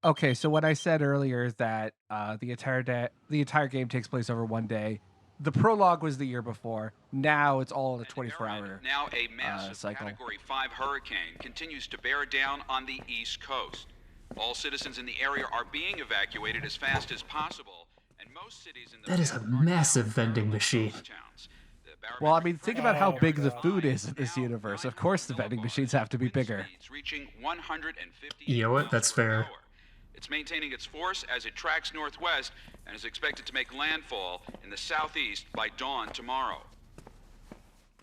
Okay, so what I said earlier that the entire game takes place over one day. The prologue was the year before. Now it's all in a And 24-hour now a massive cycle. Category 5 hurricane continues to bear down on the East Coast. All citizens in the area are being evacuated as fast as possible, and most cities in the That is a path are now massive vending literally machine. ghost towns. The Well, I barometric mean, think pressure about how Oh, big the God. food is in this now universe. Of 900 course, the vending machines millibars, have to be wind bigger. speeds reaching 158 You know what? That's miles per fair. hour. It's maintaining its force as it tracks northwest and is expected to make landfall in the southeast by dawn tomorrow.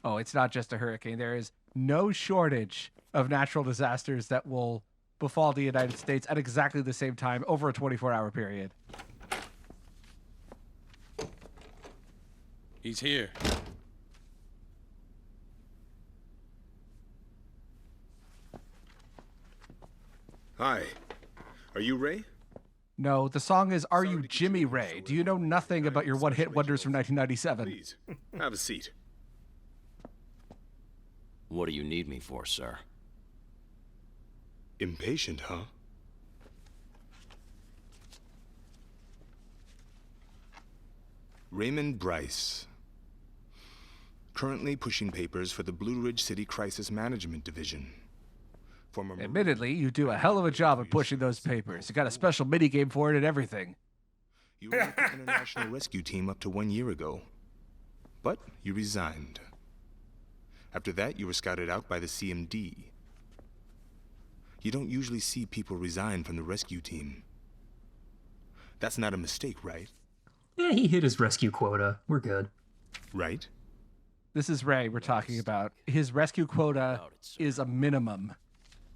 Oh, it's not just a hurricane. There is no shortage of natural disasters that will befall the United States at exactly the same time over a 24-hour period. He's here. Hi. Are you Ray? No, the song is Are Sorry You to get Jimmy you Ray? so Do you know early. nothing I about your have one-hit special wonders from arrangements. 1997? Please, have a seat. What do you need me for, sir? Impatient, huh? Raymond Bryce. Currently pushing papers for the Blue Ridge City Crisis Management Division. Former Marine- Admittedly, you do a hell of a job at pushing those papers. You got a special minigame for it and everything. You were with the International Rescue Team up to 1 year ago. But you resigned. After that, you were scouted out by the CMD. You don't usually see people resign from the rescue team. That's not a mistake, right? Yeah, he hit his rescue quota. We're good. Right? This is Ray we're talking about. His rescue quota is a minimum.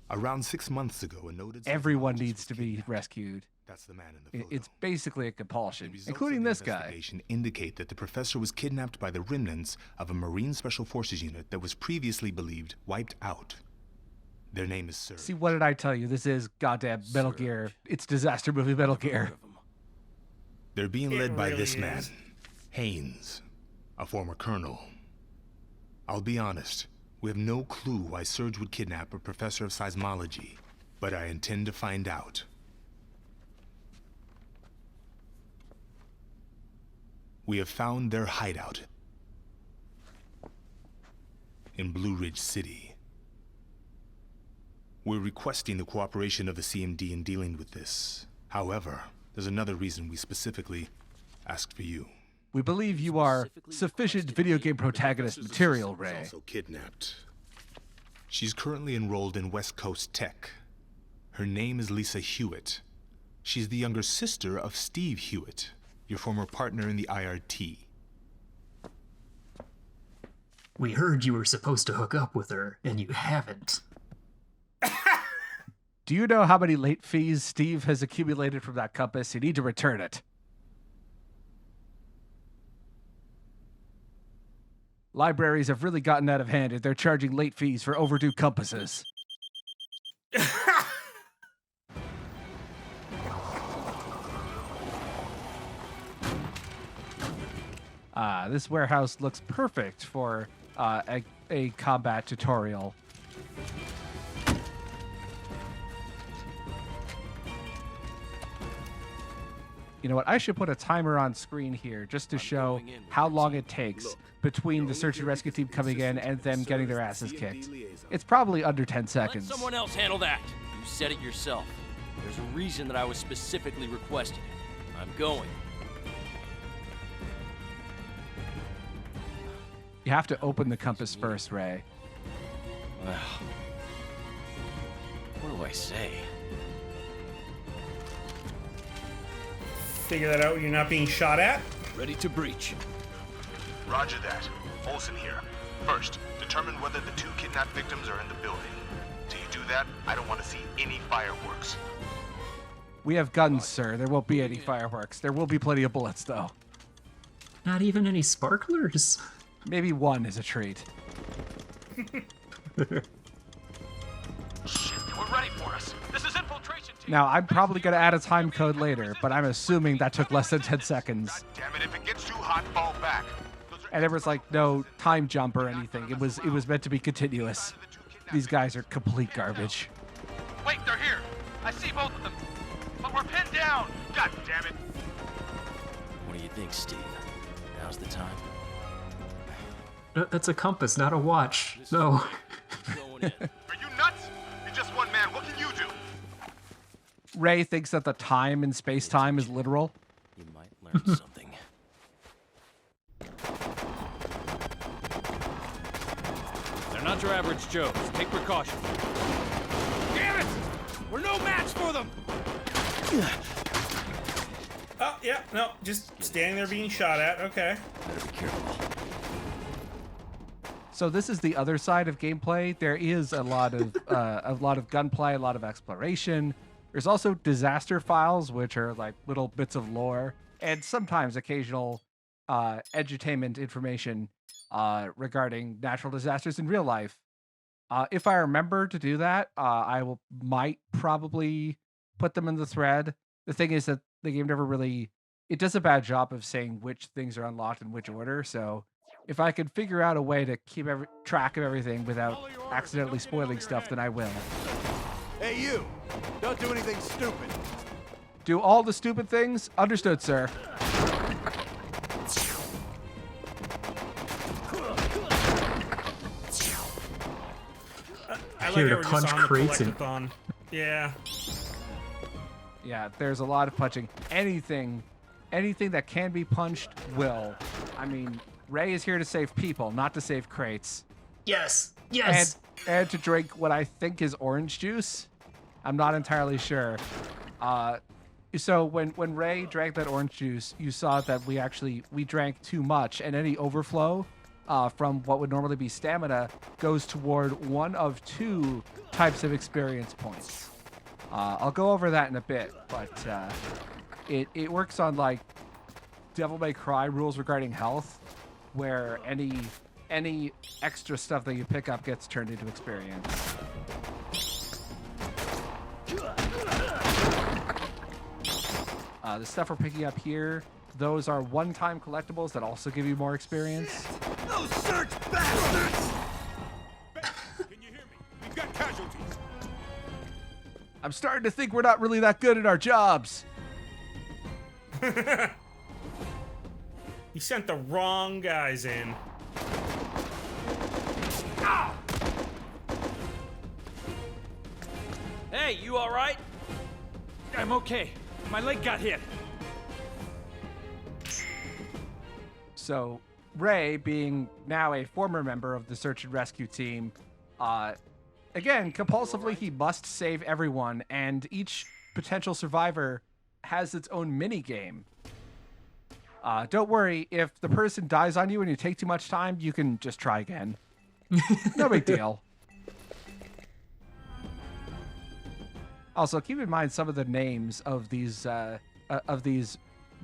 Around 6 months ago, a noted Everyone seismologist needs was to be kidnapped. rescued. That's the man in the photo. It's basically a The compulsion, results including of the this guy. investigation indicate that the professor was kidnapped by the remnants of a Marine Special Forces unit that was previously believed wiped out. Their name is Surge. See, what did I tell you? This is goddamn Metal Gear. It's disaster movie Metal Gear. They're being It led by really this man, is. Haynes, a former colonel. I'll be honest, we have no clue why Surge would kidnap a professor of seismology, but I intend to find out. We have found their hideout in Blue Ridge City. We're requesting the cooperation of the CMD in dealing with this. However, there's another reason we specifically asked for you. We believe you are sufficient video game protagonist material, Was Ray. also kidnapped. She's currently enrolled in West Coast Tech. Her name is Lisa Hewitt. She's the younger sister of Steve Hewitt, your former partner in the IRT. We heard you were supposed to hook up with her, and you haven't. Do you know how many late fees Steve has accumulated from that compass? You need to return it. Libraries have really gotten out of hand and they're charging late fees for overdue compasses. This warehouse looks perfect for a combat tutorial. You know what? I should put a timer on screen here just to show going in with how your long team. it takes Look, between you're the only search and here rescue because team the coming in insistence and that them you getting serve their as the asses kicked. CMD liaison. It's probably under 10 Let seconds. someone else handle that. You said it yourself. There's a reason that I was specifically requested it. I'm going. You have to open the compass first, Ray. Well, what do I say? Figure that out when you're not being shot at. Ready to breach. Roger that. Olsen here. First, determine whether the two kidnapped victims are in the building. Till you do that, I don't want to see any fireworks. We have guns, sir. There won't be any fireworks. There will be plenty of bullets, though. Not even any sparklers? Maybe one is a treat. Shit, they were ready for us. This is Infiltration team. Now, I'm probably going to add a time code later, but I'm assuming that took less than 10 seconds. Damn it, if it gets too hot, fall back. Those are And there was like no time jump or anything. It was meant to be continuous. These guys are complete garbage. Wait, they're here. I see both of them. We're pinned down! God damn it! What do you think, Steve? Now's the time. No, that's a compass, not a watch. No. Going in. Are you nuts? You're just one man. What can you do? Ray thinks that the time in space-time is literal. You might learn something. They're not your average Joes. Take precaution. Damn it! We're no match for them! Oh, yeah, no, just standing there being shot at. Okay. Better be careful. So this is the other side of gameplay. There is a lot of gunplay, a lot of exploration. There's also disaster files, which are like little bits of lore, and sometimes occasional edutainment information regarding natural disasters in real life. If I remember to do that, might probably put them in the thread. The thing is that the game never really, it does a bad job of saying which things are unlocked in which order. So if I could figure out a way to keep track of everything without accidentally spoiling stuff, then I will. Hey, you! Don't do anything stupid. Do all the stupid things? Understood, sir. I like Here to how we're punch just on the crates and- collectathon. Yeah. Yeah, there's a lot of punching. Anything that can be punched will. I mean, Ray is here to save people, not to save crates. Yes. Yes. And to drink what I think is orange juice. I'm not entirely sure. So when Ray drank that orange juice, you saw that we drank too much, and any overflow from what would normally be stamina goes toward one of two types of experience points. I'll go over that in a bit, but it works on like Devil May Cry rules regarding health, where any extra stuff that you pick up gets turned into experience. The stuff we're picking up here, those are one-time collectibles that also give you more experience. Those search bastards! Can you hear me? We've got casualties. I'm starting to think we're not really that good at our jobs. He sent the wrong guys in. Ow! Hey, you all right? I'm okay. My leg got hit. So Ray, being now a former member of the search and rescue team, again, compulsively he must save everyone, and each potential survivor has its own mini game. Don't worry, if the person dies on you and you take too much time, you can just try again. No big deal. Also, keep in mind some of the names of these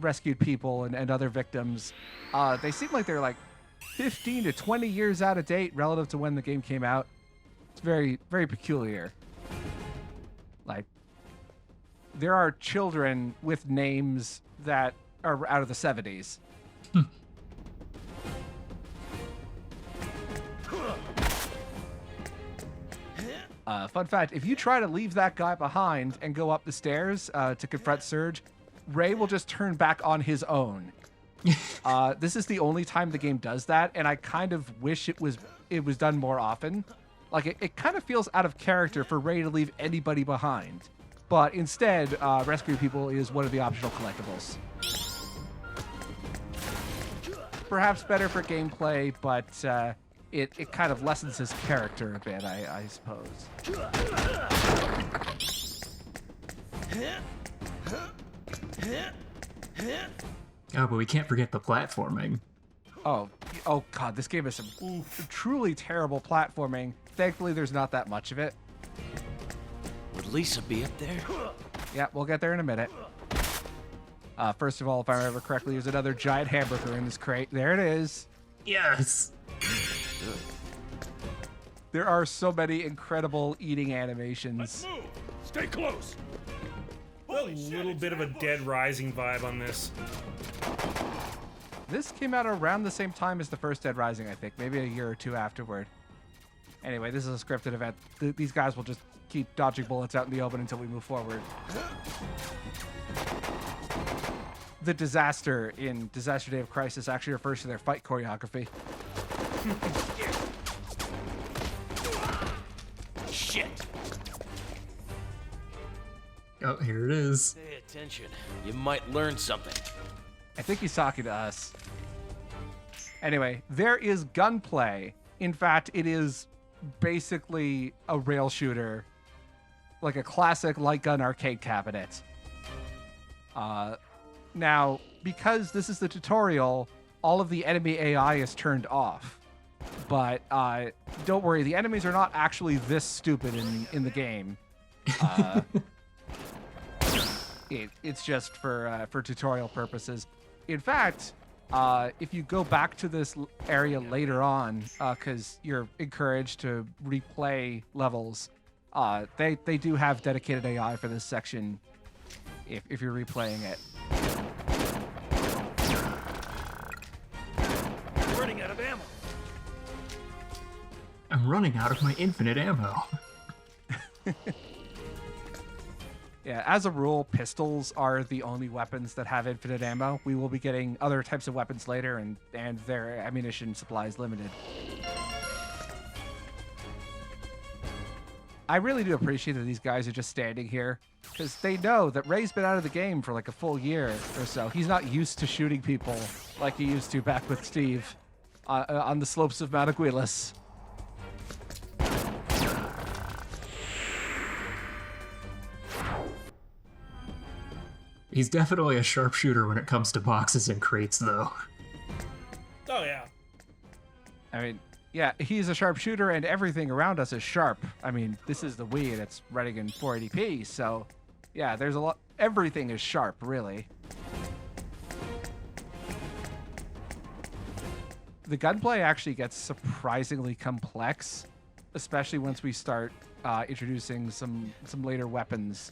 rescued people and other victims. They seem like they're like 15 to 20 years out of date relative to when the game came out. It's very, very peculiar. Like, there are children with names that are out of the 70s. Fun fact, if you try to leave that guy behind and go up the stairs to confront Surge, Ray will just turn back on his own. This is the only time the game does that, and I kind of wish it was done more often. Like, it kind of feels out of character for Ray to leave anybody behind. But instead, rescue people is one of the optional collectibles. Perhaps better for gameplay, but it kind of lessens his character a bit, I suppose. Oh, but we can't forget the platforming. Oh God, this game is some truly terrible platforming. Thankfully, there's not that much of it. Would Lisa be up there? Yeah, we'll get there in a minute. First of all, if I remember correctly, there's another giant hamburger in this crate. There it is. Yes. There are so many incredible eating animations. Move! Stay close! A little bit of a Dead Rising vibe on this. This came out around the same time as the first Dead Rising, I think. Maybe a year or two afterward. Anyway, this is a scripted event. These guys will just keep dodging bullets out in the open until we move forward. The disaster in Disaster Day of Crisis actually refers to their fight choreography. Shit! Oh, here it is. Pay attention. You might learn something. I think he's talking to us. Anyway, there is gunplay. In fact, it is basically a rail shooter, like a classic light gun arcade cabinet. Now, because this is the tutorial, all of the enemy AI is turned off. But don't worry, the enemies are not actually this stupid in the game. It's just for tutorial purposes. In fact, if you go back to this area later on, because you're encouraged to replay levels, they do have dedicated AI for this section if you're replaying it. Running out of ammo. I'm running out of my infinite ammo. Yeah, as a rule, pistols are the only weapons that have infinite ammo. We will be getting other types of weapons later, and their ammunition supply is limited. I really do appreciate that these guys are just standing here, because they know that Ray's been out of the game for like a full year or so. He's not used to shooting people like he used to back with Steve on the slopes of Mount Aguilas. He's definitely a sharpshooter when it comes to boxes and crates, though. Oh, yeah. I mean, yeah, he's a sharpshooter and everything around us is sharp. I mean, this is the Wii and it's running in 480p, so yeah, there's a lot. Everything is sharp, really. The gunplay actually gets surprisingly complex, especially once we start introducing some later weapons.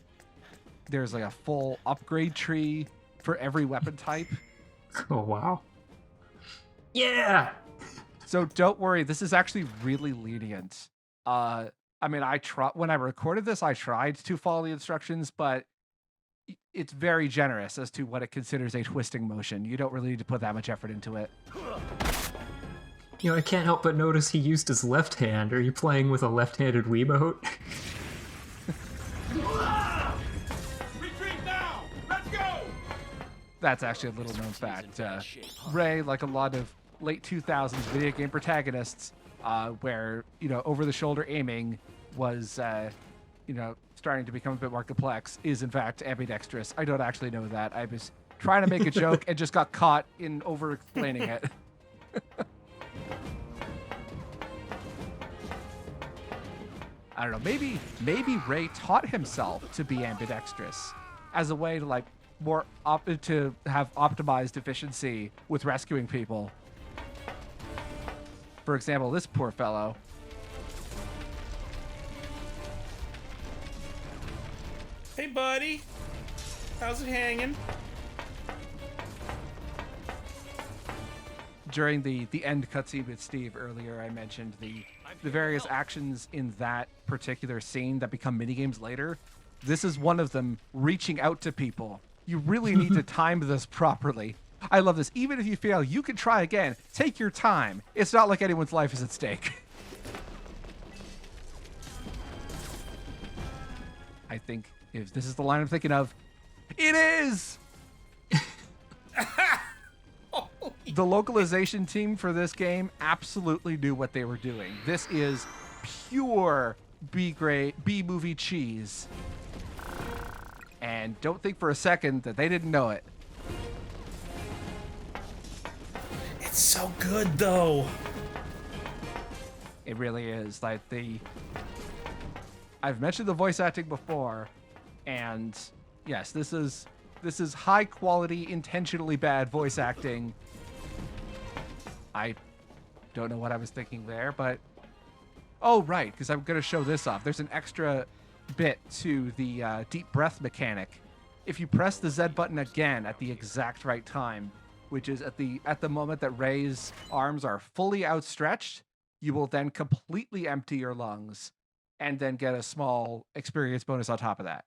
There's like a full upgrade tree for every weapon type. Oh, wow. Yeah! So don't worry, this is actually really lenient. I mean, when I recorded this, I tried to follow the instructions, but it's very generous as to what it considers a twisting motion. You don't really need to put that much effort into it. You know, I can't help but notice he used his left hand. Are you playing with a left-handed Wiimote? Retreat now! Let's go! That's actually a little known fact. Ray, like a lot of late 2000s video game protagonists, where, you know, over-the-shoulder aiming was, you know, starting to become a bit more complex, is in fact ambidextrous. I don't actually know that. I was trying to make a joke and just got caught in over-explaining it. I don't know, maybe Ray taught himself to be ambidextrous as a way to like to have optimized efficiency with rescuing people. For example, this poor fellow. Hey, buddy. How's it hanging? During the end cutscene with Steve earlier, I mentioned the various actions in that particular scene that become minigames later. This is one of them, reaching out to people. You really need to time this properly. I love this. Even if you fail, you can try again. Take your time. It's not like anyone's life is at stake. I think if this is the line I'm thinking of, it is! The localization team for this game absolutely knew what they were doing. This is pure B-movie cheese. And don't think for a second that they didn't know it. It's so good, though. It really is. Like I've mentioned the voice acting before, and yes, this is high quality, intentionally bad voice acting. I don't know what I was thinking there, but oh right, because I'm gonna show this off. There's an extra bit to the deep breath mechanic. If you press the Z button again at the exact right time, which is at the moment that Ray's arms are fully outstretched, you will then completely empty your lungs. and then get a small experience bonus on top of that.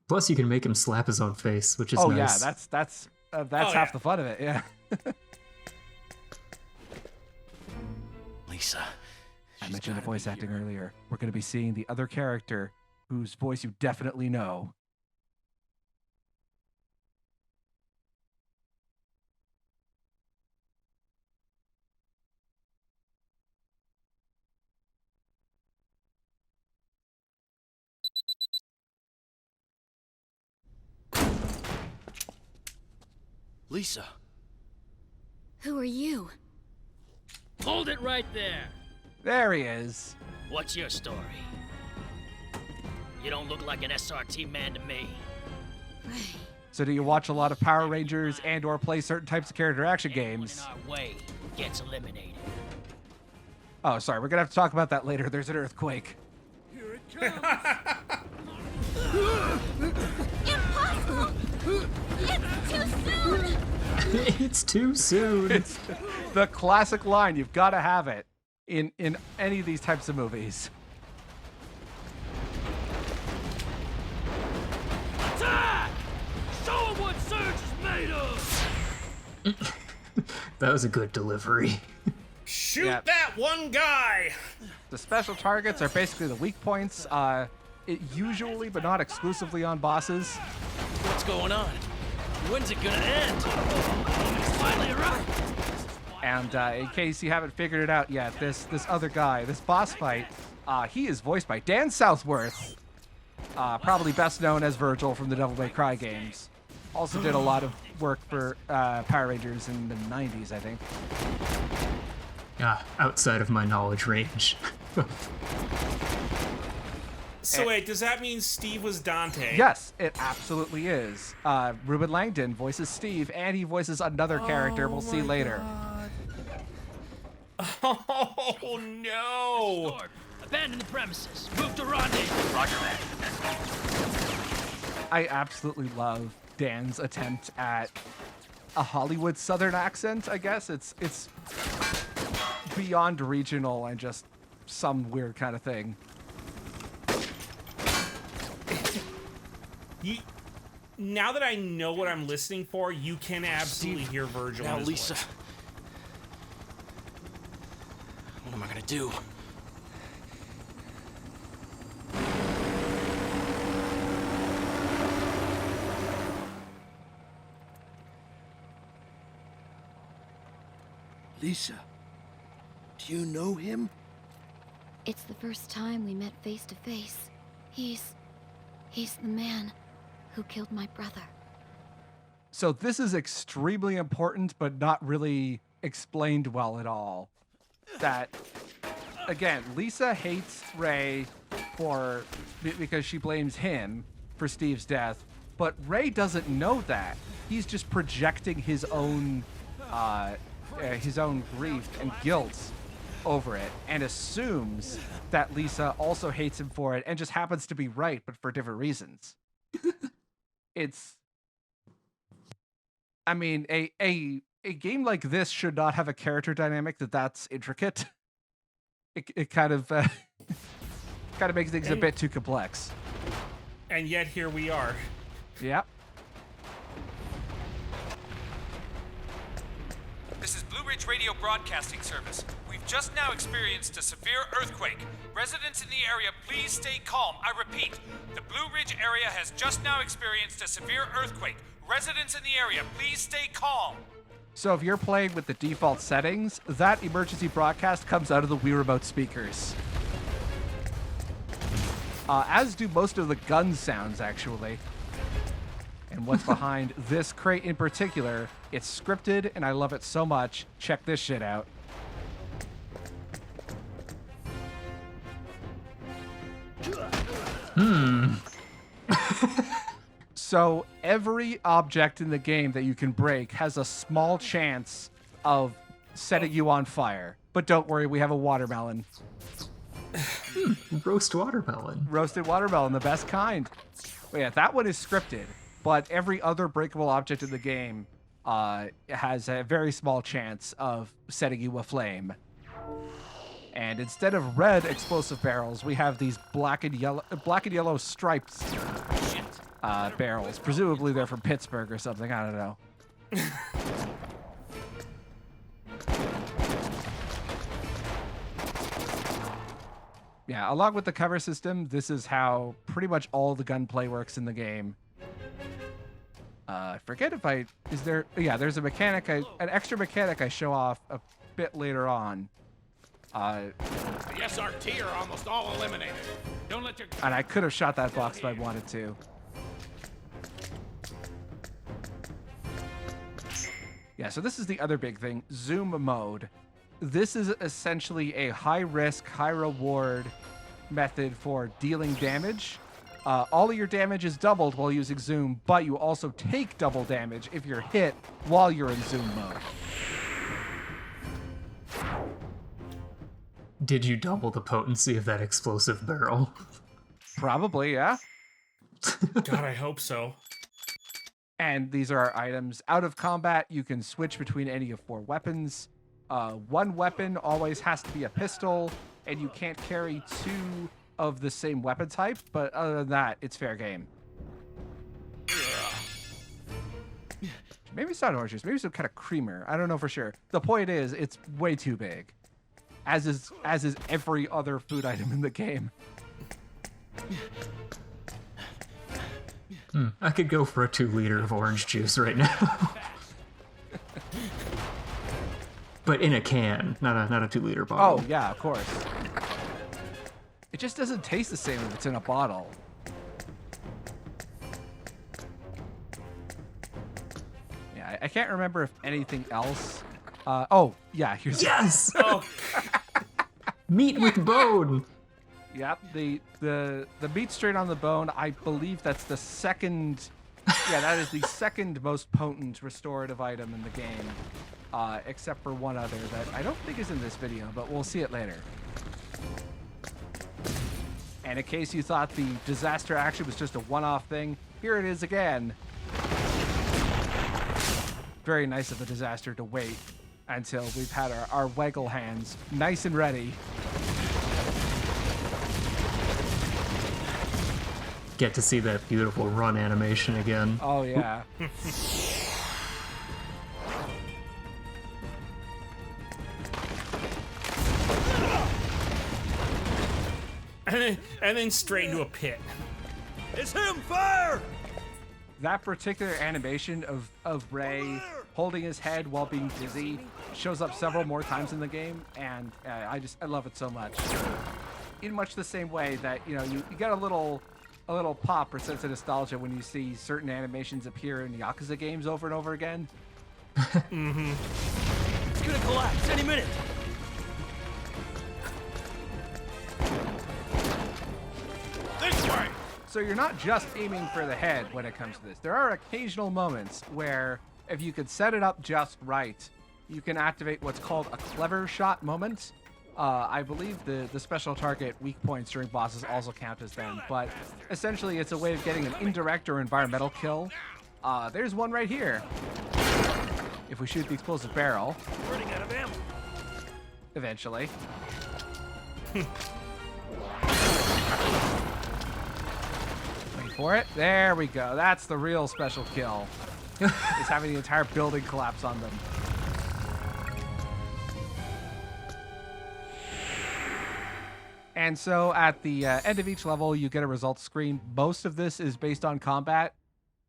Plus, you can make him slap his own face, which is Oh nice. yeah, that's Oh, half yeah. the fun of it. Yeah. Lisa. I she's mentioned the gotta be voice acting here. earlier. We're going to be seeing the other character whose voice you definitely know. Lisa. Who are you? Hold it right there. There he is. What's your story? You don't look like an SRT man to me. Ray. So do you watch a lot of Power Rangers and or play certain types of character action Anyone games? in our way gets eliminated. Oh, sorry. We're going to have to talk about that later. There's an earthquake. Here it comes. Impossible! It's too soon! It's too soon. It's the classic line. You've got to have it in any of these types of movies. Attack! Show 'em what Surge is made of! That was a good delivery. Shoot Yep. that one guy! The special targets are basically the weak points, usually but not exclusively on bosses. What's going on? When's it gonna end? It's finally arrived. And in case you haven't figured it out yet, this other guy, this boss fight, he is voiced by Dan Southworth, probably best known as Virgil from the Devil May Cry games. Also did a lot of work for Power Rangers in the 90s, I think. Outside of my knowledge range. So wait, does that mean Steve was Dante? Yes, it absolutely is. Ruben Langdon voices Steve, and he voices another character we'll see later. Oh no! Lord, abandon the premises. Move to rendezvous. Roger that. I absolutely love Dan's attempt at a Hollywood Southern accent, I guess. It's beyond regional and just some weird kind of thing. Now that I know what I'm listening for, you can absolutely hear Virgil. Now, in his Lisa. voice. What am I gonna do? Lisa, do you know him? It's the first time we met face to face. He's the man who killed my brother. So this is extremely important, but not really explained well at all. That, again, Lisa hates Ray because she blames him for Steve's death, but Ray doesn't know that. He's just projecting his own grief and guilt over it, and assumes that Lisa also hates him for it, and just happens to be right, but for different reasons. I mean, a game like this should not have a character dynamic that's intricate. It kind of makes things a bit too complex. And yet here we are. Yep. This is Blue Ridge Radio Broadcasting Service. We've just now experienced a severe earthquake. Residents in the area, please stay calm. I repeat, the Blue Ridge area has just now experienced a severe earthquake. Residents in the area, please stay calm. So if you're playing with the default settings, that emergency broadcast comes out of the Wii Remote speakers. As do most of the gun sounds, actually. And what's behind this crate in particular, it's scripted, and I love it so much. Check this shit out. So every object in the game that you can break has a small chance of setting you on fire. But don't worry, we have a watermelon. Roast watermelon. Roasted watermelon, the best kind. But yeah, that one is scripted, but every other breakable object in the game has a very small chance of setting you aflame. And instead of red explosive barrels, we have these black and yellow striped barrels. Presumably they're from Pittsburgh or something. I don't know. Yeah, along with the cover system, this is how pretty much all the gunplay works in the game. I forget if there's a mechanic, an extra mechanic I show off a bit later on. The SRT are almost all eliminated. Don't let your... And I could have shot that box if I wanted to. Yeah, so this is the other big thing, zoom mode. This is essentially a high-risk, high-reward method for dealing damage. All of your damage is doubled while using zoom, but you also take double damage if you're hit while you're in zoom mode. Did you double the potency of that explosive barrel? Probably, yeah. God, I hope so. And these are our items. Out of combat, you can switch between any of 4 weapons. One weapon always has to be a pistol, and you can't carry 2 of the same weapon type, but other than that, it's fair game. Maybe it's not orange juice, maybe some kind of creamer. I don't know for sure. The point is, it's way too big. As is every other food item in the game. I could go for a 2-liter of orange juice right now. But in a can, not a 2-liter bottle. Oh, yeah, of course. It just doesn't taste the same if it's in a bottle. Yeah, I can't remember if anything else... oh, yeah, here's... Yes! Oh. Meat with bone! Yep, the meat straight on the bone, I believe that's the second... Yeah, that is the second most potent restorative item in the game. Except for one other that I don't think is in this video, but we'll see it later. And in case you thought the disaster action was just a one-off thing, here it is again. Very nice of the disaster to wait until we've had our waggle hands nice and ready. Get to see that beautiful run animation again. Oh, yeah. and then straight into a pit. It's him! Fire! That particular animation of Ray holding his head while being dizzy shows up several more times in the game, and I love it so much. In much the same way that, you know, you get a little pop or sense of nostalgia when you see certain animations appear in Yakuza games over and over again. Mm-hmm. It's gonna collapse any minute. This way! So you're not just aiming for the head when it comes to this. There are occasional moments where, if you could set it up just right, you can activate what's called a clever shot moment. I believe the special target weak points during bosses also count as them, but essentially it's a way of getting an indirect or environmental kill. There's one right here. If we shoot the explosive barrel. Running out of ammo. Eventually. Wait for it. There we go. That's the real special kill. Is having the entire building collapse on them. And so at the end of each level, you get a results screen. Most of this is based on combat.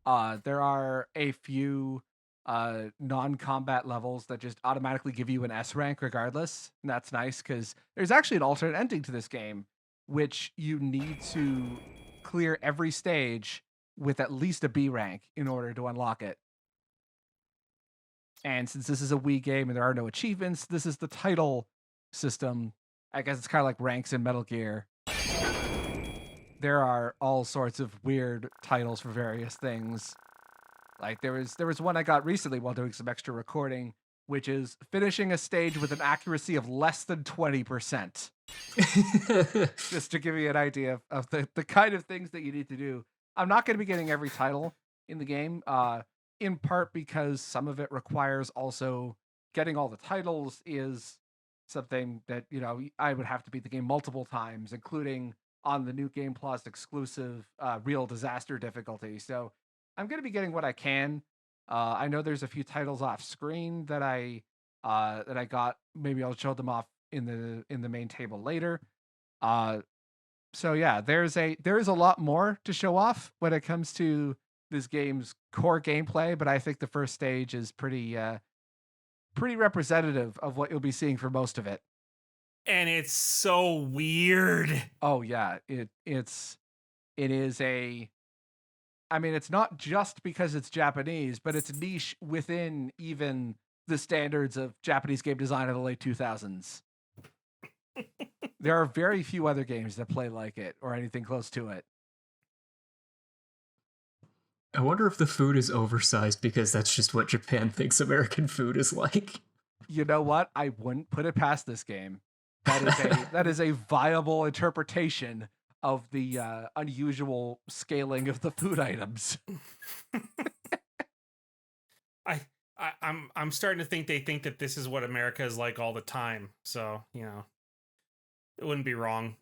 There are a few non-combat levels that just automatically give you an S rank regardless. And that's nice because there's actually an alternate ending to this game, which you need to clear every stage with at least a B rank in order to unlock it. And since this is a Wii game and there are no achievements, this is the title system. I guess it's kind of like ranks in Metal Gear. There are all sorts of weird titles for various things. Like there was one I got recently while doing some extra recording, which is finishing a stage with an accuracy of less than 20%. Just to give you an idea of the kind of things that you need to do. I'm not going to be getting every title in the game, in part because some of it requires also getting all the titles is something that, you know, I would have to beat the game multiple times, including on the new Game Plus exclusive real disaster difficulty. So I'm going to be getting what I can. I know there's a few titles off screen that I got. Maybe I'll show them off in the main table later. So yeah, there is a lot more to show off when it comes to this game's core gameplay, but I think the first stage is pretty representative of what you'll be seeing for most of it. And it's so weird. Oh yeah, it is a I mean, it's not just because it's Japanese, but it's niche within even the standards of Japanese game design of the late 2000s. There are very few other games that play like it or anything close to it. I wonder if the food is oversized because that's just what Japan thinks American food is like. You know what? I wouldn't put it past this game. That is a viable interpretation of the unusual scaling of the food items. I'm starting to think they think that this is what America is like all the time. So, you know, it wouldn't be wrong.